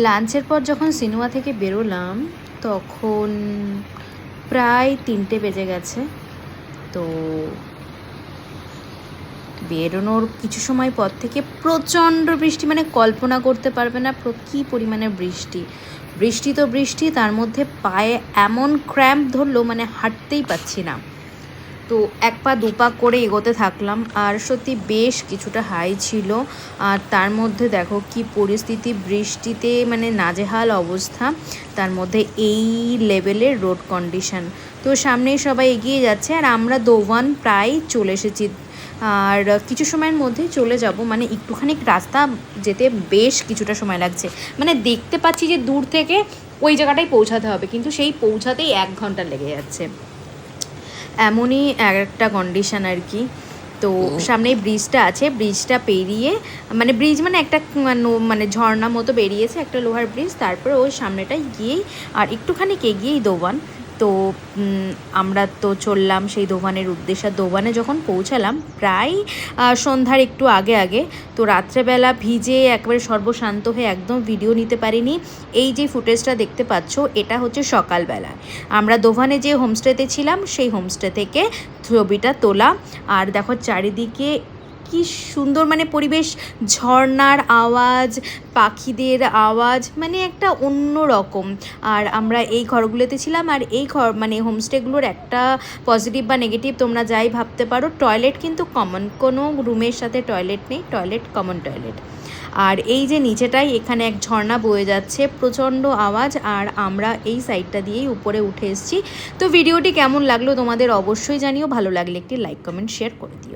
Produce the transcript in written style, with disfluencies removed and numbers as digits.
লাঞ্চের পর যখন সিনেমা থেকে বেরোলাম তখন প্রায় 3টে বেজে গেছে। তো বেরোনোর কিছু সময় পর থেকে প্রচণ্ড বৃষ্টি, মানে কল্পনা করতে পারবে না কী পরিমাণে বৃষ্টি। বৃষ্টি তো বৃষ্টি, তার মধ্যে পায়ে এমন ক্র্যাম্প ধরলো, মানে হাঁটতেই পাচ্ছি না। তো এক পা দু পা করে এগোতে থাকলাম, আর সত্যি বেশ কিছুটা হাই ছিল। আর তার মধ্যে দেখো কি পরিস্থিতি, বৃষ্টিতে মানে নাজেহাল অবস্থা, তার মধ্যে এই লেভেলের রোড কন্ডিশন। তো সামনেই সবাই এগিয়ে যাচ্ছে, আর আমরা দোভান প্রায় চলে এসেছি। আর কিছু সময়ের মধ্যেই চলে যাব, মানে একটুখানি রাস্তা যেতে বেশ কিছুটা সময় লাগছে। মানে দেখতে পাচ্ছি যে দূর থেকে ওই জায়গাটায় পৌঁছাতে হবে, কিন্তু সেই পৌঁছাতেই 1 ঘন্টা লেগে যাচ্ছে। এমনই একটা কন্ডিশন আর কি। তো সামনেই ব্রিজটা আছে, ব্রিজটা পেরিয়ে, মানে ব্রিজ মানে একটা মানে ঝর্ণা মতো বেরিয়েছে, একটা লোহার ব্রিজ। তারপরে ওই সামনেটায় গিয়েই আর একটুখানি এগিয়েই দোবান। তো আমরা তো চললাম সেই দোবানের উদ্দেশ্যে। দোবানে যখন পৌঁছালাম প্রায় সন্ধ্যার একটু আগে আগে। তো রাত্রেবেলা ভিজে একেবারে সর্বশান্ত হয়ে একদম ভিডিও নিতে পারিনি। এই যে ফুটেজটা দেখতে পাচ্ছ, এটা হচ্ছে সকালবেলা। আমরা দোভানে যে হোমস্টেতে ছিলাম সেই হোমস্টে থেকে ছবিটা তোলা। আর দেখো চারিদিকে কি সুন্দর মানে পরিবেশ, ঝর্নার আওয়াজ, পাখিদের আওয়াজ, মানে একটা অন্য রকম। আর আমরা এই ঘরগুলোতে ছিলাম, আর এই ঘর মানে হোমস্টেগুলোর একটা পজিটিভ বা নেগেটিভ তোমরা যাই ভাবতে পারো, টয়লেট কিন্তু কমন, কোনো রুমের সাথে টয়লেট নেই, টয়লেট কমন টয়লেট। আর এই যে নিচেটাই এখানে এক ঝর্ণা বয়ে যাচ্ছে, প্রচণ্ড আওয়াজ। আর আমরা এই সাইডটা দিয়েই উপরে উঠে এসেছি। তো ভিডিওটি কেমন লাগলো তোমাদের অবশ্যই জানিও, ভালো লাগলে একটি লাইক কমেন্ট শেয়ার করে দিও।